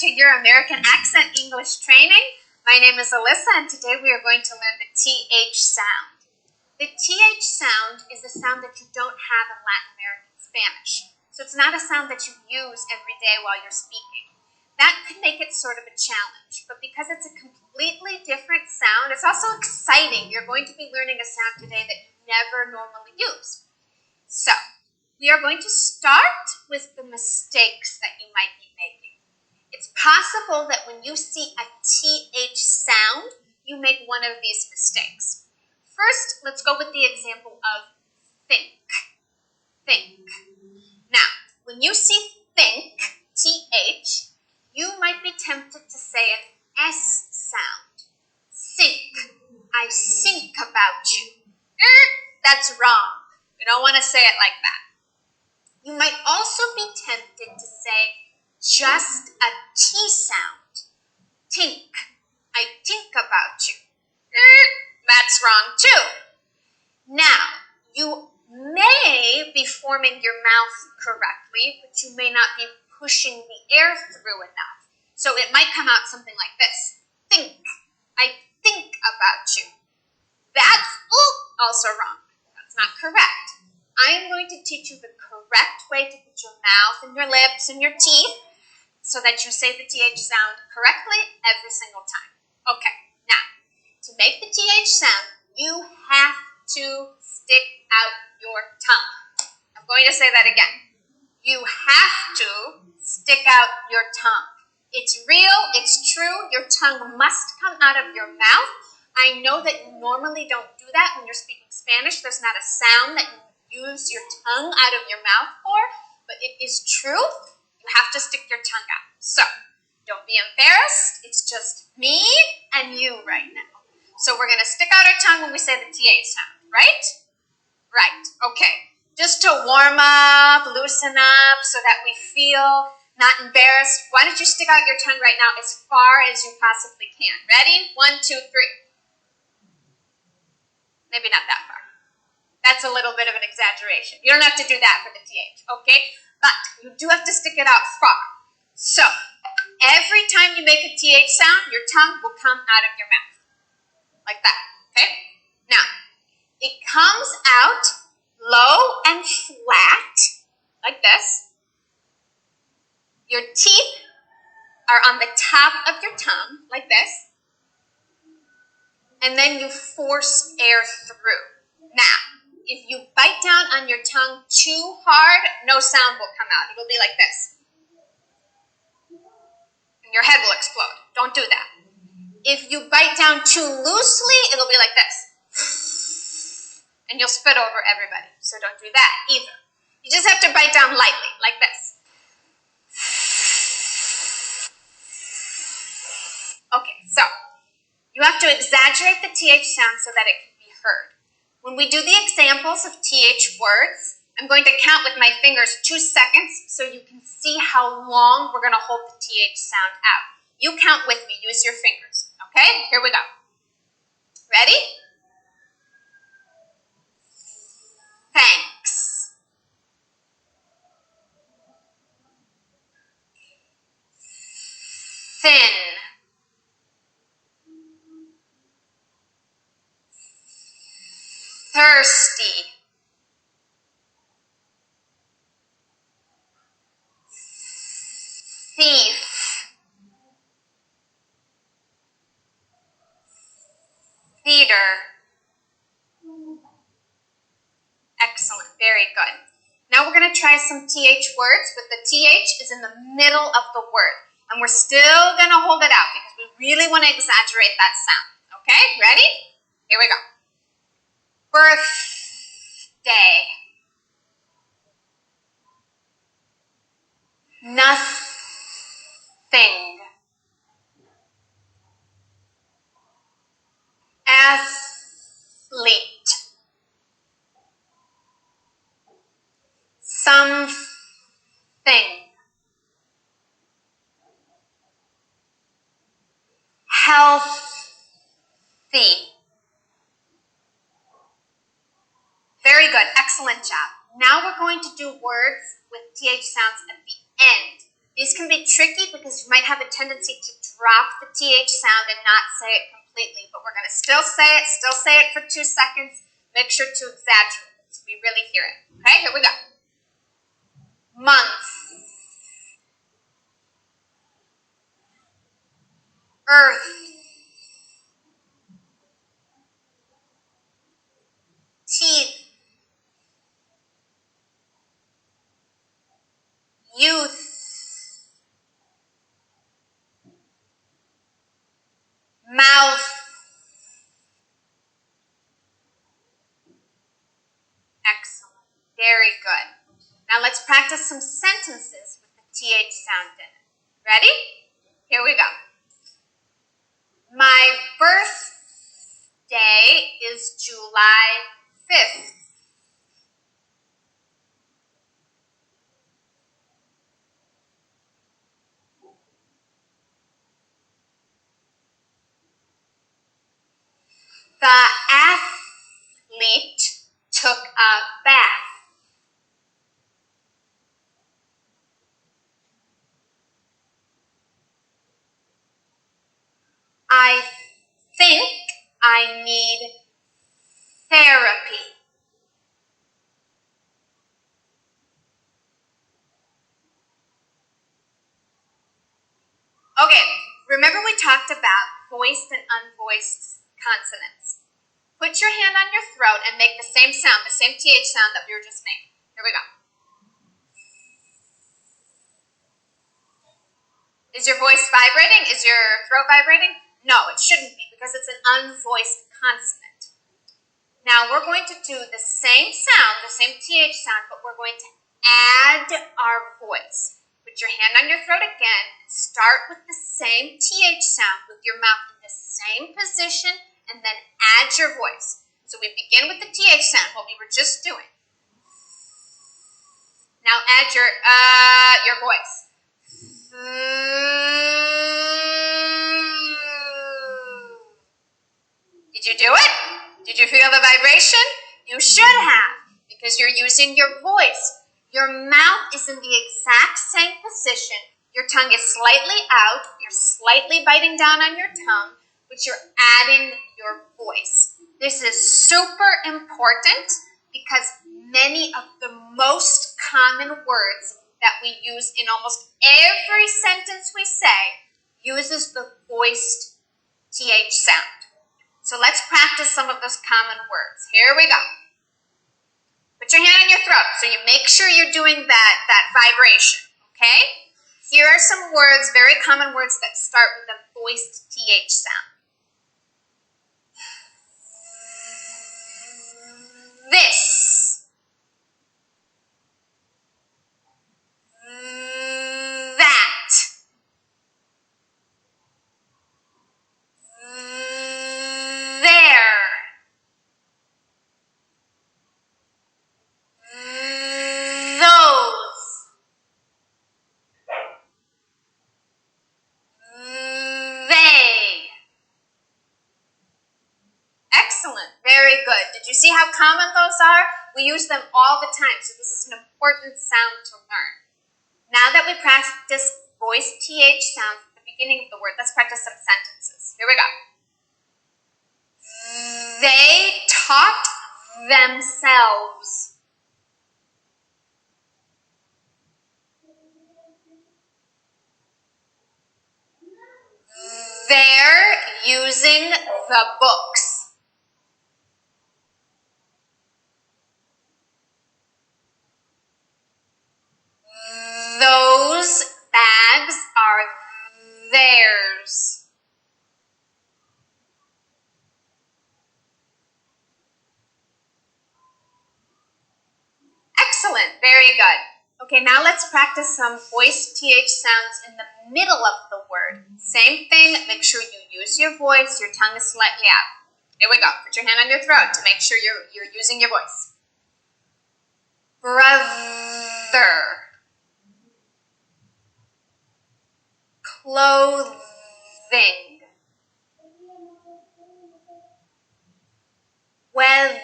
to your American Accent English training. My name is Alyssa, and today we are going to learn the TH sound. The TH sound is a sound that you don't have in Latin American Spanish. So it's not a sound that you use every day while you're speaking. That could make it sort of a challenge, but because it's a completely different sound, it's also exciting. You're going to be learning a sound today that you never normally use. So, we are going to start with the mistakes that you might be making. It's possible that when you see a TH sound, you make one of these mistakes. First, let's go with the example of think. Think. Now, when you see think, TH, you might be tempted to say an S sound. Think. I think about you. That's wrong. We don't want to say it like that. You might also be tempted to say just a T sound. Think. I think about you. That's wrong too. Now, you may be forming your mouth correctly, but you may not be pushing the air through enough. So it might come out something like this. Think. I think about you. That's also wrong. That's not correct. I am going to teach you the correct way to put your mouth and your lips and your teeth so that you say the TH sound correctly every single time. Okay, now, to make the TH sound, you have to stick out your tongue. I'm going to say that again. You have to stick out your tongue. It's real, it's true, your tongue must come out of your mouth. I know that you normally don't do that when you're speaking Spanish. There's not a sound that you use your tongue out of your mouth for, but it is true. You have to stick your tongue out. So, don't be embarrassed. It's just me and you right now. So we're going to stick out our tongue when we say the TH sound, right? Right. Okay. Just to warm up, loosen up, so that we feel not embarrassed. Why don't you stick out your tongue right now as far as you possibly can? Ready? 1, 2, 3. Maybe not that far. That's a little bit of an exaggeration. You don't have to do that for the TH, okay? But you do have to stick it out far. So, every time you make a TH sound, your tongue will come out of your mouth. Like that, okay? Now, it comes out low and flat, like this. Your teeth are on the top of your tongue, like this. And then you force air through. Now, if you bite down on your tongue too hard, no sound will come out. It'll be like this. And your head will explode. Don't do that. If you bite down too loosely, it'll be like this. And you'll spit over everybody. So don't do that either. You just have to bite down lightly, like this. Okay, so you have to exaggerate the TH sound so that it can be heard. When we do the examples of TH words, I'm going to count with my fingers 2 seconds so you can see how long we're going to hold the TH sound out. You count with me. Use your fingers. Okay? Here we go. Ready? Thanks. Thin. Thirsty. Thief. Theater. Excellent. Very good. Now we're going to try some TH words, but the TH is in the middle of the word. And we're still going to hold it out because we really want to exaggerate that sound. Okay? Ready? Here we go. Birthday. Nothing. Athlete. Something. Healthy. Very good. Excellent job. Now we're going to do words with TH sounds at the end. These can be tricky because you might have a tendency to drop the TH sound and not say it completely, but we're going to still say it for 2 seconds. Make sure to exaggerate it so we really hear it. Okay, here we go. Month. Earth. Teeth. Youth. Mouth. Excellent. Very good. Now let's practice some sentences with the TH sound in it. Ready? Here we go. My birthday is July 5th. The athlete took a bath. I think I need therapy. Okay, remember we talked about voiced and unvoiced consonants. Put your hand on your throat and make the same sound, the same TH sound that we were just making. Here we go. Is your voice vibrating? Is your throat vibrating? No, it shouldn't be because it's an unvoiced consonant. Now we're going to do the same sound, the same TH sound, but we're going to add our voice. Put your hand on your throat again and start with the same TH sound with your mouth in the same position and then add your voice. So we begin with the TH sound, what we were just doing. Now add your voice. Did you do it? Did you feel the vibration? You should have, because you're using your voice. Your mouth is in the exact same position. Your tongue is slightly out. You're slightly biting down on your tongue, but you're adding your voice. This is super important because many of the most common words that we use in almost every sentence we say uses the voiced TH sound. So let's practice some of those common words. Here we go. Put your hand on your throat so you make sure you're doing that vibration, okay? Here are some words, very common words that start with a voiced TH sound. This. That. There. Those. They. Excellent. Very good. Did you see how common those are? We use them all the time, so this is an important sound to learn. Now that we practice voiced TH sounds at the beginning of the word, let's practice some sentences. Here we go. They taught themselves. They're using the books. Those bags are theirs. Excellent. Very good. Okay, now let's practice some voiced TH sounds in the middle of the word. Same thing, make sure you use your voice, your tongue is slightly out. Here we go. Put your hand on your throat to make sure you're using your voice. Brother. Clothing. Weather.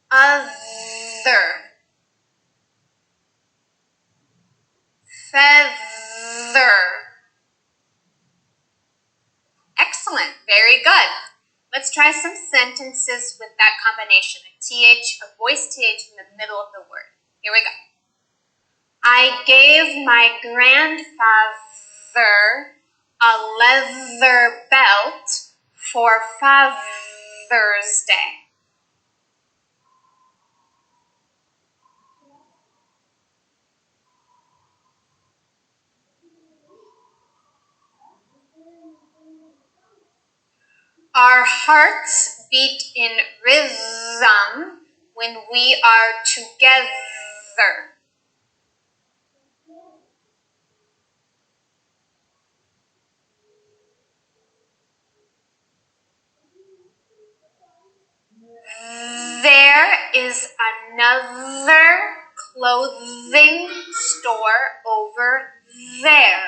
Other. Very good. Let's try some sentences with that combination, a TH, a voiced TH in the middle of the word. Here we go. I gave my grandfather a leather belt for Father's Day. Our hearts beat in rhythm when we are together. There is another clothing store over there.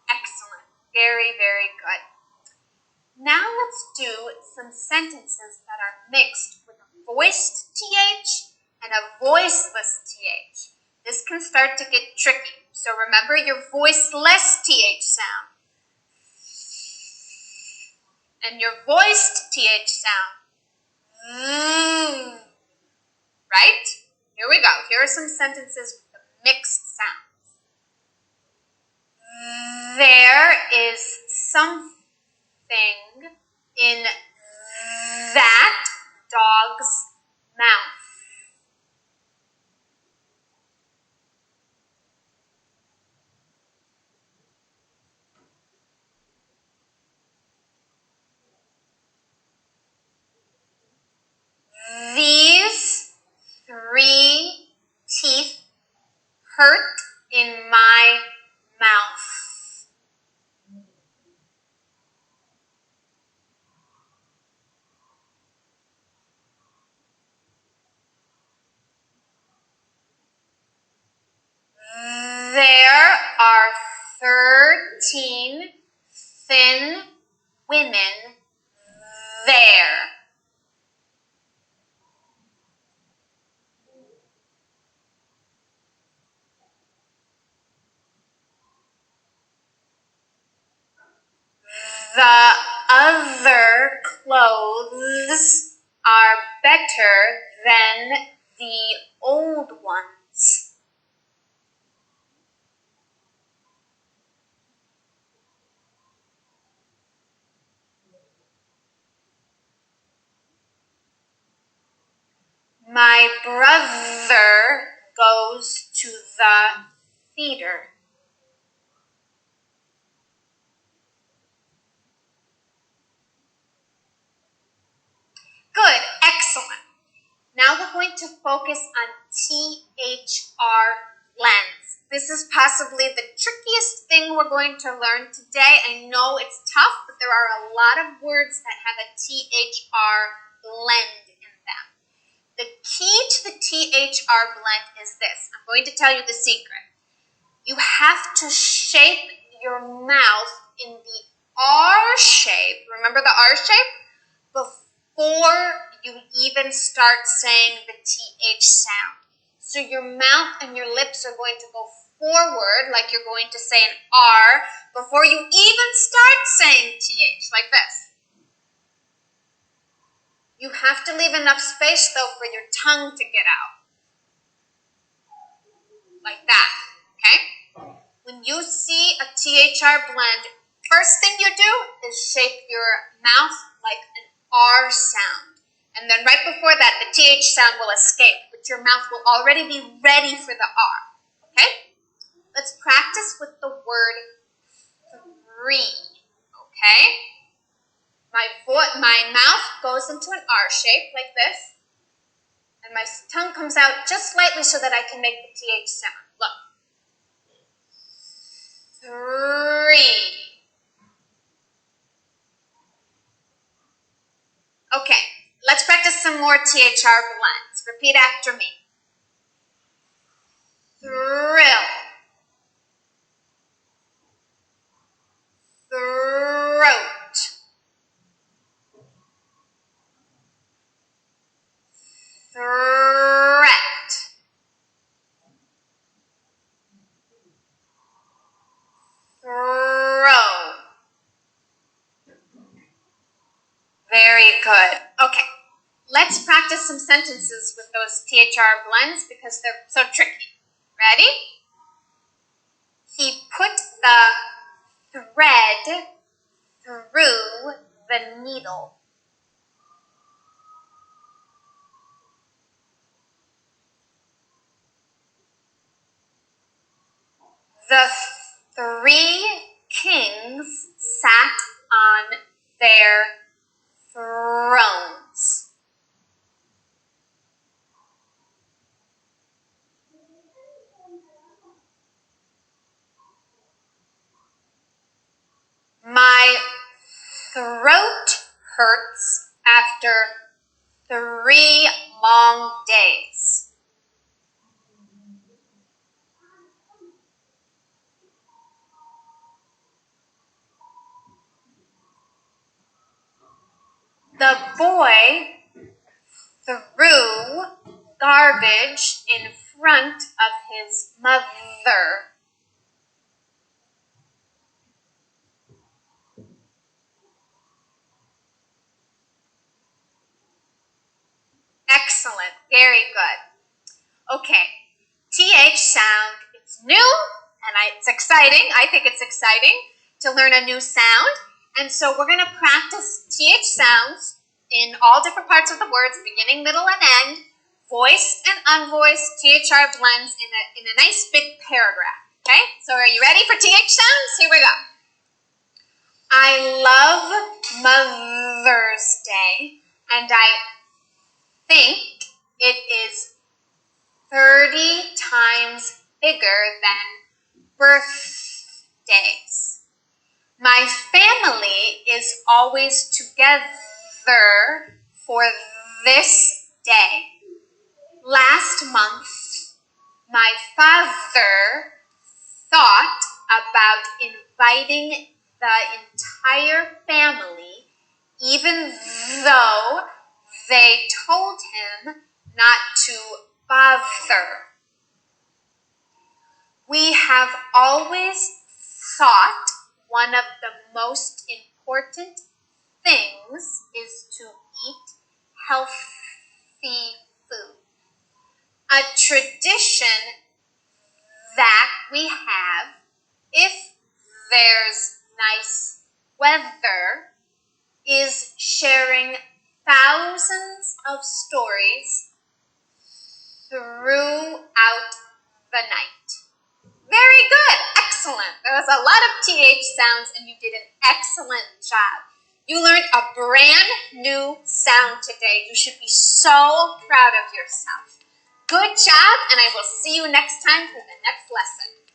Excellent. Very, very good. Now let's do some sentences that are mixed with a voiced TH and a voiceless TH. This can start to get tricky. So remember your voiceless TH sound and your voiced TH sound. Right? Here we go. Here are some sentences with the mixed sounds. There is something in that dog's mouth. These 3 teeth hurt in my mouth. There are 13 thin women there. The other clothes are better than the old ones. My brother goes to the theater. Good, excellent. Now we're going to focus on THR blends. This is possibly the trickiest thing we're going to learn today. I know it's tough, but there are a lot of words that have a THR blend in them. The key to the THR blend is this. I'm going to tell you the secret. You have to shape your mouth in the R shape. Remember the R shape? Before you even start saying the TH sound. So your mouth and your lips are going to go forward like you're going to say an R before you even start saying TH, like this. You have to leave enough space, though, for your tongue to get out. Like that, okay? When you see a THR blend, first thing you do is shape your mouth like an R sound. And then right before that, the TH sound will escape, but your mouth will already be ready for the R, okay? Let's practice with the word 3, okay? My mouth goes into an R shape like this, and my tongue comes out just slightly so that I can make the TH sound. Look. 3. Okay, let's practice some more THR blends. Repeat after me. Thrill. Throat. threat. Throw. Very good. Okay, let's practice some sentences with those THR blends because they're so tricky. Ready? He put the thread through the needle. The three kings sat on their thrones. My throat hurts after 3 long days. The boy threw garbage in front of his mother. Excellent. Very good. Okay. TH sound. It's new and it's exciting. I think it's exciting to learn a new sound. And so we're going to practice TH sounds in all different parts of the words, beginning, middle, and end, voiced and unvoiced THR blends in a nice big paragraph. Okay? So are you ready for TH sounds? Here we go. I love Mother's Day, and I think it is 30 times bigger than birthdays. My family is always together for this day. Last month, my father thought about inviting the entire family, even though they told him not to bother. We have always thought one of the most important things is to eat healthy food. A tradition that we have, if there's nice weather, is sharing thousands of stories throughout the night. Very good. Excellent. There was a lot of TH sounds and you did an excellent job. You learned a brand new sound today. You should be so proud of yourself. Good job, and I will see you next time for the next lesson.